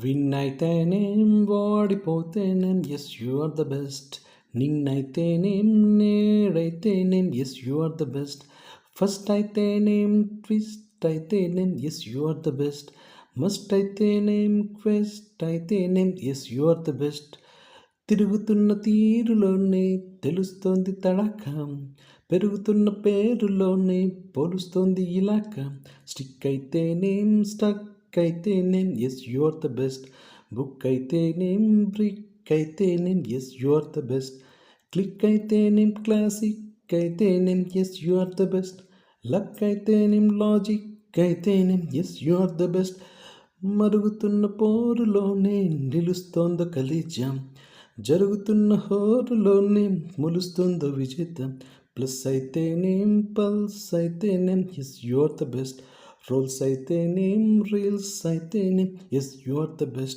Win అయితేనేం వాడిపోతేనేం yes you are the best. నిన్నైతేనేం నేడైతేనేం yes you are the best. First అయితేనేం ట్విస్ట్ అయితేనేం yes you are the best. Must అయితేనేం క్వెస్ట్ అయితేనేం yes you are the best. తిరుగుతున్న తీరులోనే తెలుస్తోంది తడక, పెరుగుతున్న పేరులోనే పోలుస్తోంది ఇలాక. స్టిక్ అయితేనేం స్టక్ అయితేనేం yes you are the best. Book అయితేనేం బ్రిక్ అయితేనేం yes you are the best. Click అయితేనేం క్లాసిక్ అయితేనేం yes you are the best. Luck అయితేనేం లాజిక్ అయితేనేం yes you are the best. మరుగుతున్న పోరులోనే నిలుస్తోందో కలిజం, జరుగుతున్న హోరులోనే ములుస్తుందో విజేతం. ప్లస్ అయితేనేం పల్స్ అయితేనేం yes you are the best. Rolls అయితేనేం రీల్స్ అయితేనేం yes you are the best.